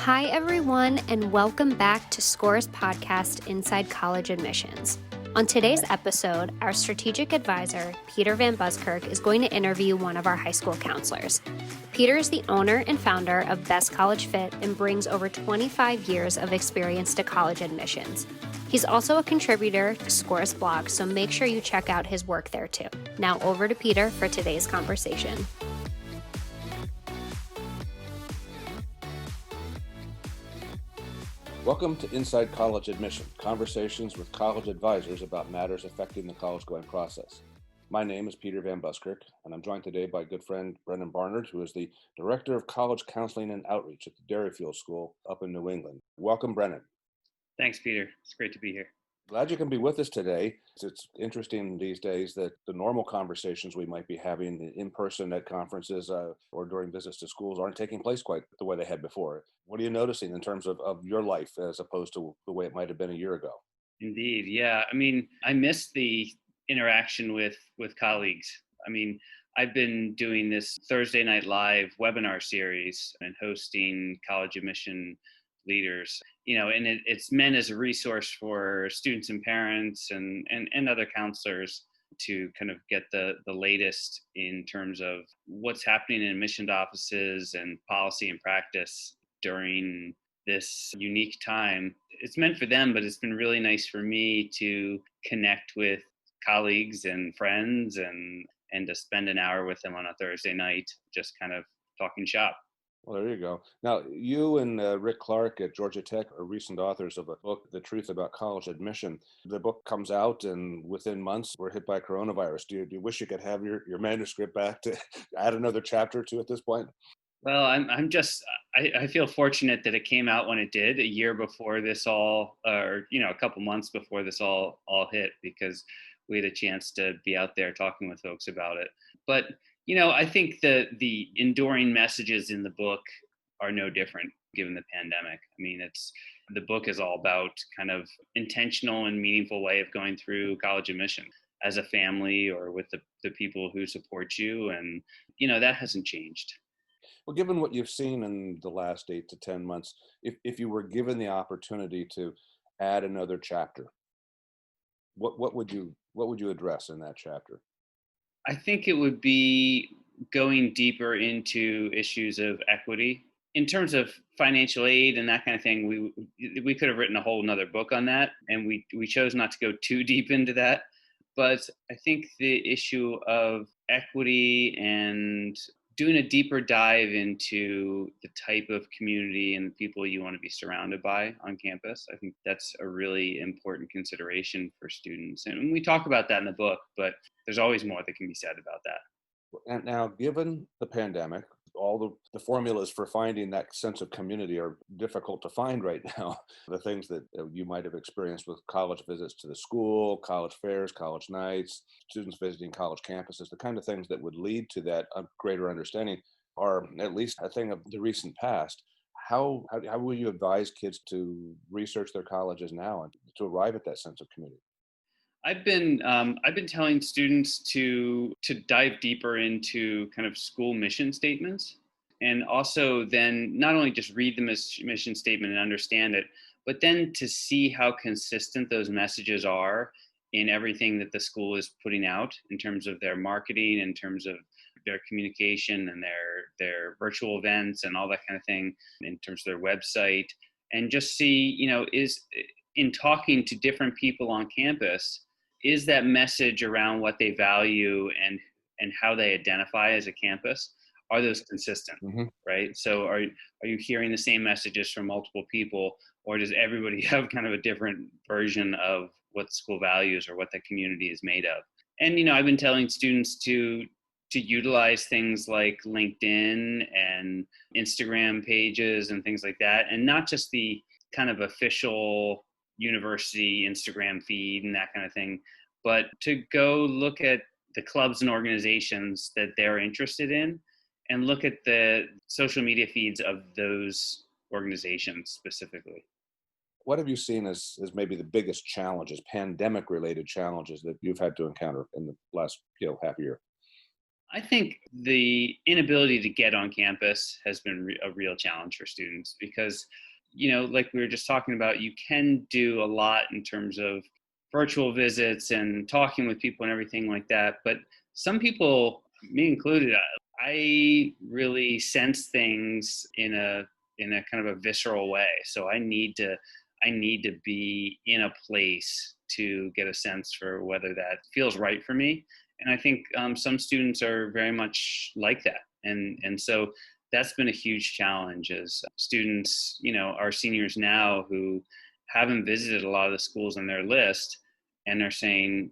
Hi, everyone, and welcome back to Scoir's podcast, Inside College Admissions. On today's episode, our strategic advisor, Peter Van Buskirk, is going to interview one of our high school counselors. Peter is the owner and founder of Best College Fit and brings over 25 years of experience to college admissions. He's also a contributor to Scoir's blog, so make sure you check out his work there too. Now over to Peter for today's conversation. Welcome to Inside College Admission, conversations with college advisors about matters affecting the college-going process. My name is Peter Van Buskirk, and I'm joined today by good friend Brennan Barnard, who is the Director of College Counseling and Outreach at the Derryfield School up in New England. Welcome, Brennan. Thanks, Peter. It's great to be here. Glad you can be with us today. It's interesting these days that the normal conversations we might be having in person at conferences or during visits to schools aren't taking place quite the way they had before. What are you noticing in terms of your life as opposed to the way it might have been a year ago? Indeed. Yeah. I miss the interaction with colleagues. I've been doing this Thursday Night Live webinar series and hosting college admission leaders, and it's meant as a resource for students and parents and other counselors to kind of get the latest in terms of what's happening in admissions offices and policy and practice during this unique time. It's meant for them, but it's been really nice for me to connect with colleagues and friends and to spend an hour with them on a Thursday night, just kind of talking shop. Well, there you go. Now, you and Rick Clark at Georgia Tech are recent authors of a book, The Truth About College Admission. The book comes out, and within months, we're hit by coronavirus. Do you wish you could have your manuscript back to add another chapter to at this point? Well, I feel fortunate that it came out when it did, a year before this all, or a couple months before this all hit, because we had a chance to be out there talking with folks about it. But I think the enduring messages in the book are no different given the pandemic. The book is all about kind of intentional and meaningful way of going through college admission as a family or with the people who support you, and that hasn't changed. Well, given what you've seen in the last 8 to 10 months, if you were given the opportunity to add another chapter, what would you address in that chapter? I think it would be going deeper into issues of equity in terms of financial aid and that kind of thing. We could have written a whole nother book on that, and we chose not to go too deep into that. But I think the issue of equity and doing a deeper dive into the type of community and the people you want to be surrounded by on campus, I think that's a really important consideration for students. And we talk about that in the book, but there's always more that can be said about that. And now, given the pandemic, all the formulas for finding that sense of community are difficult to find right now. The things that you might have experienced with college visits to the school, college fairs, college nights, students visiting college campuses, the kind of things that would lead to that greater understanding are at least a thing of the recent past. How will you advise kids to research their colleges now and to arrive at that sense of community? I've been telling students to dive deeper into kind of school mission statements, and also then not only just read the mission statement and understand it, but then to see how consistent those messages are in everything that the school is putting out in terms of their marketing, in terms of their communication and their virtual events and all that kind of thing, in terms of their website, and just see, is in talking to different people on campus, is that message around what they value and how they identify as a campus, are those consistent? Mm-hmm. Right? So are you hearing the same messages from multiple people, or does everybody have kind of a different version of what the school values or what the community is made of? And I've been telling students to utilize things like LinkedIn and Instagram pages and things like that, and not just the kind of official university Instagram feed and that kind of thing, but to go look at the clubs and organizations that they're interested in and look at the social media feeds of those organizations specifically. What have you seen as maybe the biggest challenges, pandemic related challenges that you've had to encounter in the last half year? I think the inability to get on campus has been a real challenge for students because, like we were just talking about, you can do a lot in terms of virtual visits and talking with people and everything like that. But some people, me included, I really sense things in a kind of a visceral way. So I need to be in a place to get a sense for whether that feels right for me. And I think some students are very much like that. And so that's been a huge challenge as students, our seniors now who haven't visited a lot of the schools on their list and are saying,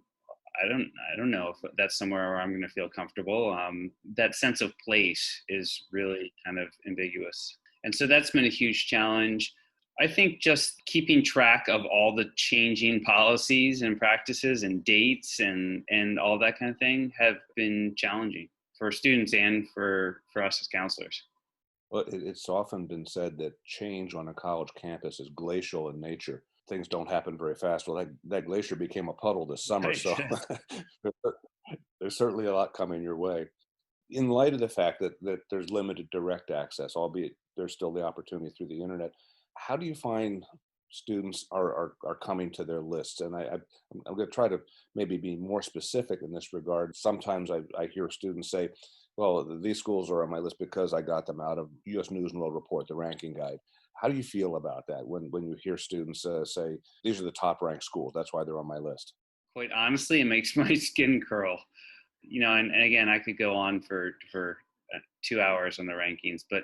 I don't know if that's somewhere where I'm going to feel comfortable. That sense of place is really kind of ambiguous. And so that's been a huge challenge. I think just keeping track of all the changing policies and practices and dates and all that kind of thing have been challenging for students and for us as counselors. Well, it's often been said that change on a college campus is glacial in nature. Things don't happen very fast. Well, that glacier became a puddle this summer, Right. so there's certainly a lot coming your way. In light of the fact that there's limited direct access, albeit there's still the opportunity through the internet, how do you find students are coming to their lists? And I'm going to try to maybe be more specific in this regard. Sometimes I hear students say, well, these schools are on my list because I got them out of U.S. News and World Report, the ranking guide. How do you feel about that when you hear students say, these are the top ranked schools, that's why they're on my list? Quite honestly, it makes my skin curl. And again, I could go on for 2 hours on the rankings, but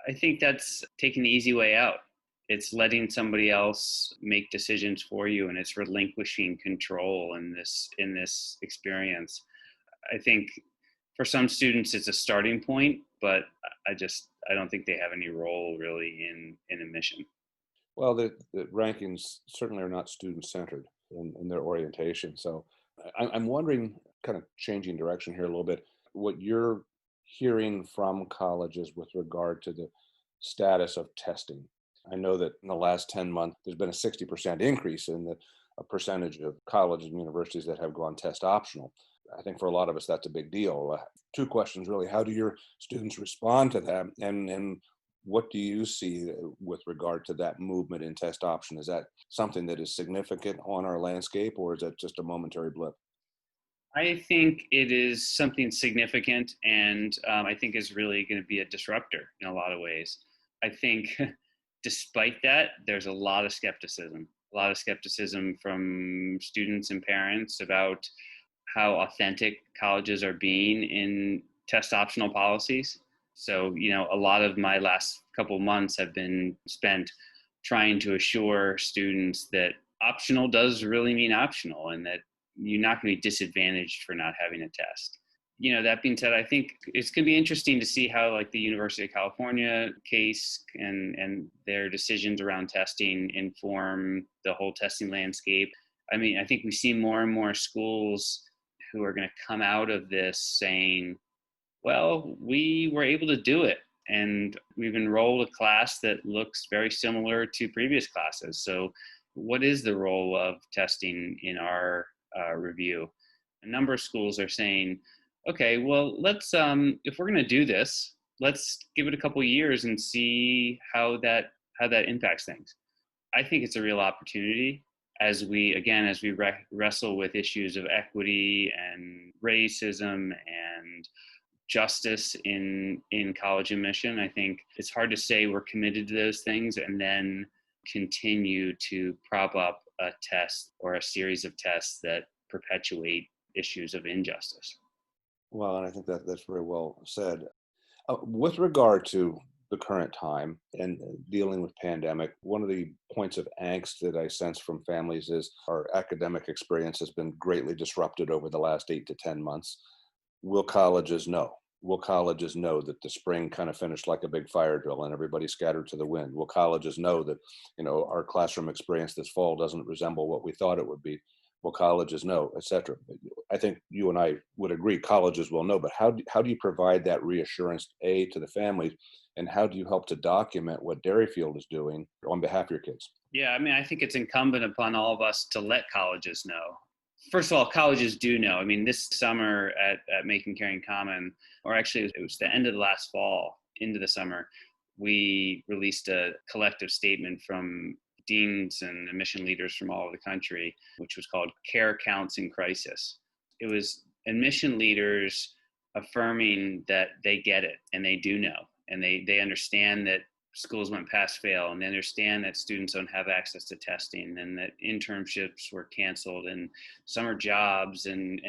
I think that's taking the easy way out. It's letting somebody else make decisions for you, and it's relinquishing control in this experience. I think for some students it's a starting point, but I don't think they have any role really in admission. Well, the rankings certainly are not student centered in their orientation. So I'm wondering, kind of changing direction here a little bit, what you're hearing from colleges with regard to the status of testing. I know that in the last 10 months, there's been a 60% increase in the a percentage of colleges and universities that have gone test optional. I think for a lot of us, that's a big deal. Two questions really. How do your students respond to that? And what do you see with regard to that movement in test option? Is that something that is significant on our landscape, or is that just a momentary blip? I think it is something significant, and I think is really going to be a disruptor in a lot of ways. I think, despite that, there's a lot of skepticism from students and parents about how authentic colleges are being in test optional policies. So, a lot of my last couple months have been spent trying to assure students that optional does really mean optional and that you're not going to be disadvantaged for not having a test. That being said, I think it's going to be interesting to see how like the University of California case and their decisions around testing inform the whole testing landscape. I mean, I think we see more and more schools who are going to come out of this saying, well, we were able to do it. And we've enrolled a class that looks very similar to previous classes. So what is the role of testing in our review? A number of schools are saying, okay, well, let's, if we're going to do this, let's give it a couple of years and see how that impacts things. I think it's a real opportunity as we wrestle with issues of equity and racism and justice in college admission. I think it's hard to say we're committed to those things and then continue to prop up a test or a series of tests that perpetuate issues of injustice. Well, and I think that's very well said. With regard to the current time and dealing with pandemic, one of the points of angst that I sense from families is our academic experience has been greatly disrupted over the last 8 to 10 months. Will colleges know? Will colleges know that the spring kind of finished like a big fire drill and everybody scattered to the wind? Will colleges know that, our classroom experience this fall doesn't resemble what we thought it would be? Will colleges know, et cetera? I think you and I would agree colleges will know, but how do you provide that reassurance, A, to the families, and how do you help to document what Derryfield is doing on behalf of your kids? Yeah, I mean, I think it's incumbent upon all of us to let colleges know. First of all, colleges do know. I mean, this summer at Macon Carrying Common, or actually it was the end of the last fall into the summer, we released a collective statement from deans and admission leaders from all over the country, which was called Care Counts in Crisis. It was admission leaders affirming that they get it and they do know, and they understand that schools went past fail, and they understand that students don't have access to testing, and that internships were canceled, and summer jobs and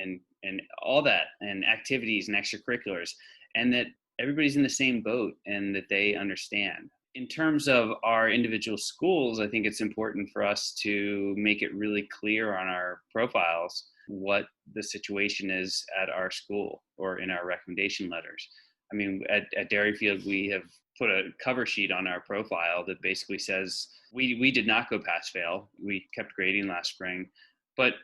all that, and activities and extracurriculars, and that everybody's in the same boat and that they understand. In terms of our individual schools, I think it's important for us to make it really clear on our profiles what the situation is at our school or in our recommendation letters. I mean, at Derryfield, we have put a cover sheet on our profile that basically says we did not go pass fail. We kept grading last spring, but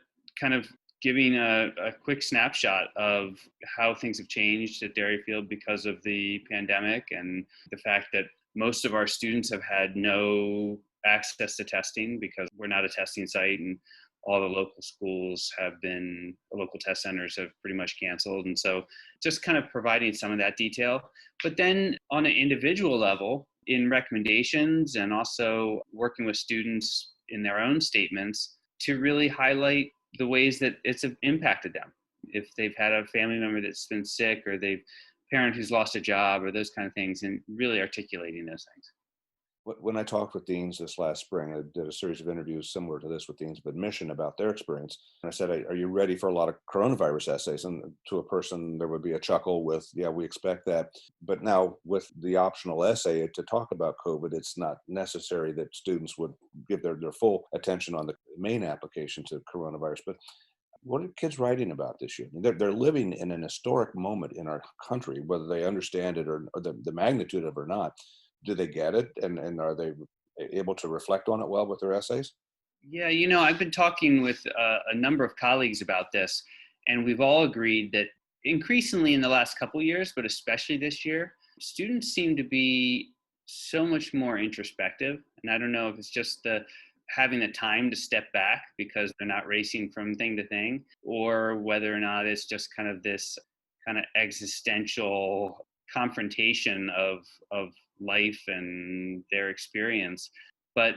kind of giving a quick snapshot of how things have changed at Derryfield because of the pandemic, and the fact that most of our students have had no access to testing because we're not a testing site, and all the local schools local test centers have pretty much canceled. And so just kind of providing some of that detail. But then on an individual level, in recommendations and also working with students in their own statements to really highlight the ways that it's impacted them. If they've had a family member that's been sick, or they've parent who's lost a job, or those kind of things, and really articulating those things. When I talked with deans this last spring, I did a series of interviews similar to this with deans of admission about their experience. And I said, are you ready for a lot of coronavirus essays? And to a person, there would be a chuckle with, yeah, we expect that. But now with the optional essay to talk about COVID, it's not necessary that students would give their full attention on the main application to coronavirus. But what are kids writing about this year? They're living in an historic moment in our country, whether they understand it or the magnitude of it or not. Do they get it? And are they able to reflect on it well with their essays? Yeah, I've been talking with a number of colleagues about this, and we've all agreed that increasingly in the last couple of years, but especially this year, students seem to be so much more introspective. And I don't know if it's just having the time to step back because they're not racing from thing to thing, or whether or not it's just kind of this kind of existential confrontation of life and their experience. But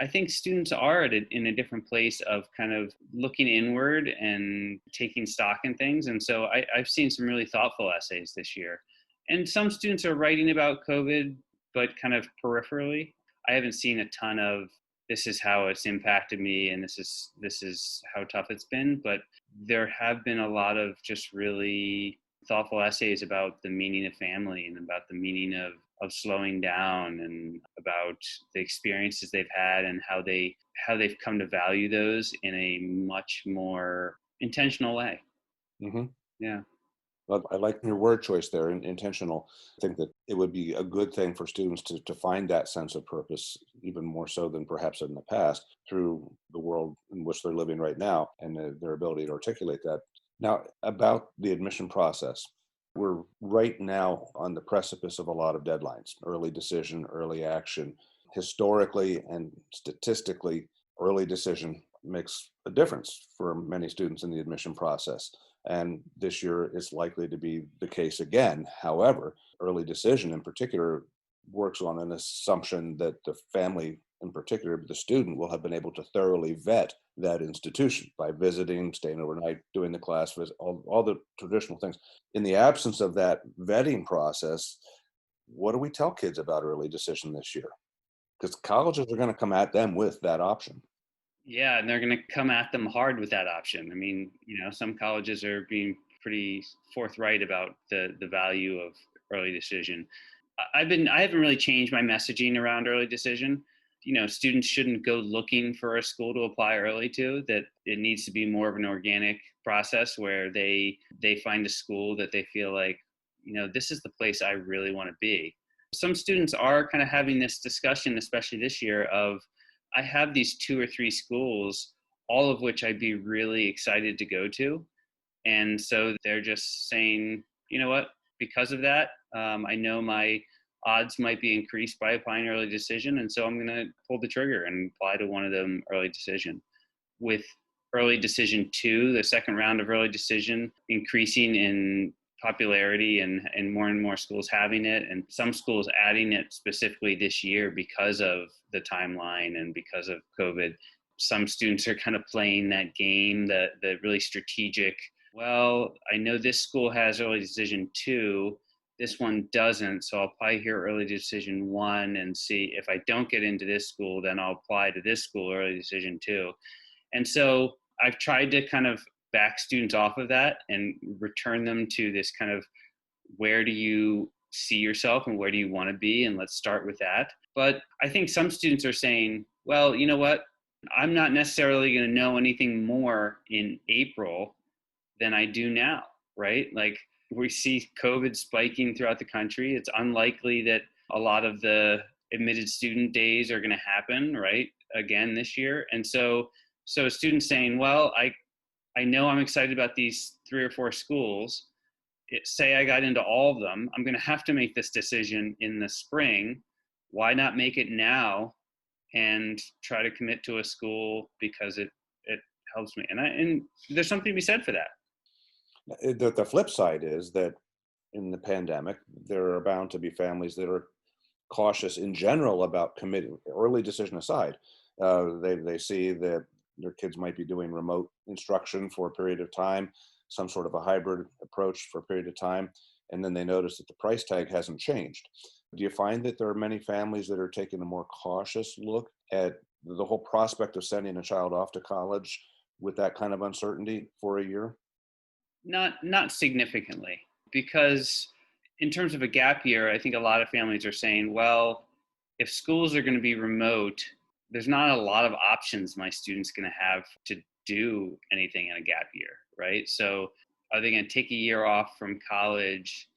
I think students are in a different place of kind of looking inward and taking stock in things. And so I've seen some really thoughtful essays this year. And some students are writing about COVID, but kind of peripherally. I haven't seen a ton of, this is how it's impacted me, and this is how tough it's been. But there have been a lot of just really thoughtful essays about the meaning of family, and about the meaning of slowing down, and about the experiences they've had, and how they've come to value those in a much more intentional way. Mm-hmm. Yeah. Well, I like your word choice there, intentional. I think that it would be a good thing for students to find that sense of purpose, even more so than perhaps in the past, through the world in which they're living right now, and their ability to articulate that. Now, about the admission process, we're right now on the precipice of a lot of deadlines: early decision, early action. Historically and statistically, early decision makes a difference for many students in the admission process. And this year is likely to be the case again. However, early decision in particular works on an assumption that the family, in particular the student, will have been able to thoroughly vet that institution by visiting, staying overnight, doing the class visit, all the traditional things. In the absence of that vetting process, what do we tell kids about early decision this year? Because colleges are going to come at them with that option. Yeah, and they're going to come at them hard with that option. I mean, some colleges are being pretty forthright about the value of early decision. I haven't really changed my messaging around early decision. Students shouldn't go looking for a school to apply early to, that it needs to be more of an organic process where they find a school that they feel like, this is the place I really want to be. Some students are kind of having this discussion, especially this year, of, I have these 2 or 3 schools, all of which I'd be really excited to go to. And so they're just saying, you know what, because of that, I know my odds might be increased by applying early decision. And so I'm going to pull the trigger and apply to one of them early decision, with early decision 2, the second round of early decision, increasing in popularity and more schools having it, and some schools adding it specifically this year because of the timeline and because of COVID. Some students are kind of playing that game, the really strategic, well, I know this school has early decision 2, this one doesn't, so I'll apply here early decision 1 and see if I don't get into this school, then I'll apply to this school early decision 2. And so I've tried to kind of back students off of that and return them to this kind of, where do you see yourself and where do you want to be? And let's start with that. But I think some students are saying, well, you know what? I'm not necessarily going to know anything more in April than I do now, right? Like, we see COVID spiking throughout the country. It's unlikely that a lot of the admitted student days are going to happen, right, again this year. And so a student saying, well, I know I'm excited about these 3 or 4 schools. Say I got into all of them, I'm going to have to make this decision in the spring. Why not make it now and try to commit to a school because it helps me? And there's something to be said for that. The flip side is that in the pandemic, there are bound to be families that are cautious in general about committing, early decision aside. They see that their kids might be doing remote instruction for a period of time, some sort of a hybrid approach for a period of time, and then they notice that the price tag hasn't changed. Do you find that there are many families that are taking a more cautious look at the whole prospect of sending a child off to college with that kind of uncertainty for a year? Not significantly, because in terms of a gap year, I think a lot of families are saying, well, if schools are going to be remote, there's not a lot of options my student's going to have to do anything in a gap year, right? So are they going to take a year off from college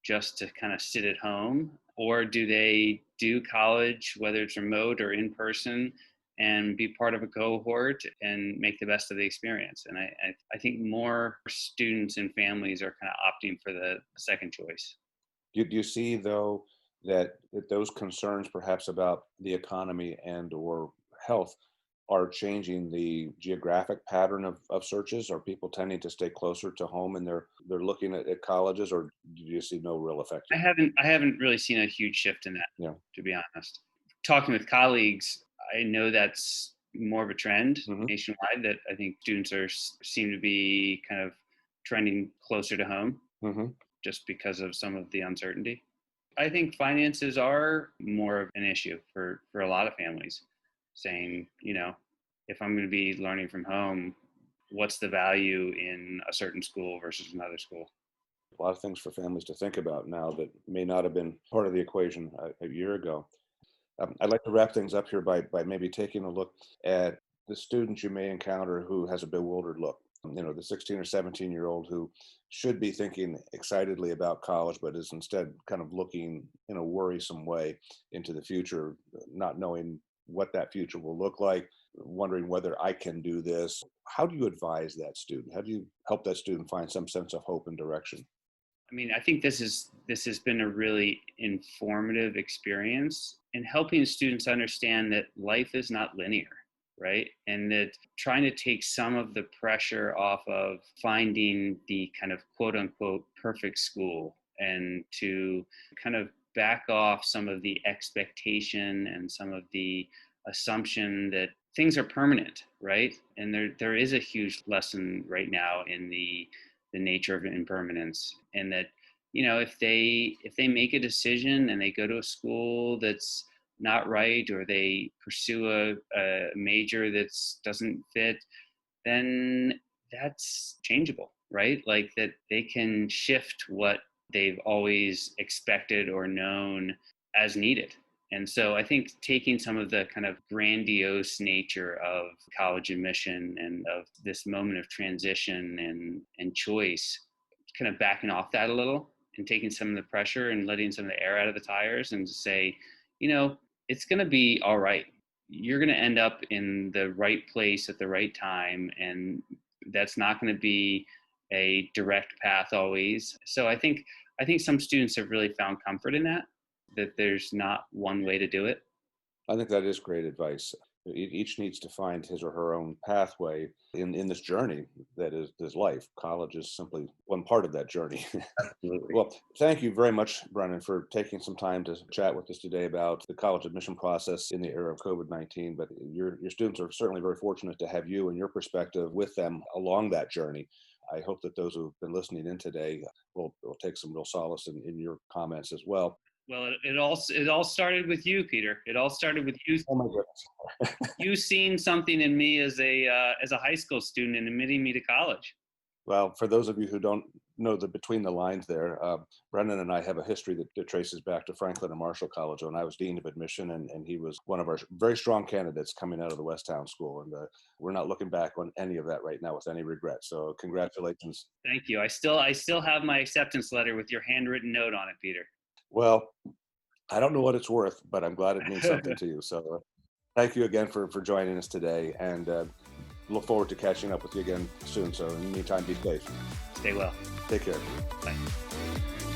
just to kind of sit at home? Or do they do college, whether it's remote or in person, and be part of a cohort and make the best of the experience? And I think more students and families are kind of opting for the second choice. Do you see, though, that those concerns perhaps about the economy and or health are changing the geographic pattern of searches? Are people tending to stay closer to home and they're looking at colleges, or do you see no real effect? I haven't really seen a huge shift in that, Yeah. to be honest. Talking with colleagues, I know that's more of a trend nationwide, that I think students seem to be kind of trending closer to home just because of some of the uncertainty. I think finances are more of an issue for a lot of families, saying, if I'm going to be learning from home, what's the value in a certain school versus another school? A lot of things for families to think about now that may not have been part of the equation a year ago. I'd like to wrap things up here by maybe taking a look at the student you may encounter who has a bewildered look. The 16 or 17-year-old who should be thinking excitedly about college, but is instead kind of looking in a worrisome way into the future, not knowing what that future will look like, wondering whether I can do this. How do you advise that student? How do you help that student find some sense of hope and direction? I mean, I think this has been a really informative experience in helping students understand that life is not linear, right? And that trying to take some of the pressure off of finding the kind of quote unquote perfect school, and to kind of back off some of the expectation and some of the assumption that things are permanent, right? And there is a huge lesson right now in the nature of impermanence, and that if they make a decision and they go to a school that's not right, or they pursue a major that doesn't fit, then that's changeable, right? Like, that they can shift what they've always expected or known as needed. And so I think taking some of the kind of grandiose nature of college admission and of this moment of transition and choice, kind of backing off that a little and taking some of the pressure and letting some of the air out of the tires, and to say, it's going to be all right. You're going to end up in the right place at the right time, and that's not going to be a direct path always. So I think some students have really found comfort in that there's not one way to do it. I think that is great advice. Each needs to find his or her own pathway in this journey that is life. College is simply one part of that journey. Absolutely. Well, thank you very much, Brennan, for taking some time to chat with us today about the college admission process in the era of COVID-19. But your students are certainly very fortunate to have you and your perspective with them along that journey. I hope that those who've been listening in today will take some real solace in your comments as well. Well, it all started with you, Peter. It all started with you. Oh my goodness. You seen something in me as a high school student and admitting me to college. Well, for those of you who don't know the between the lines there, Brendan and I have a history that traces back to Franklin and Marshall College when I was dean of admission, and he was one of our very strong candidates coming out of the Westtown School. And we're not looking back on any of that right now with any regret. So congratulations. Thank you. I still have my acceptance letter with your handwritten note on it, Peter. Well, I don't know what it's worth, but I'm glad it means something to you. So thank you again for joining us today, and look forward to catching up with you again soon. So in the meantime, be safe. Stay well. Take care. Bye.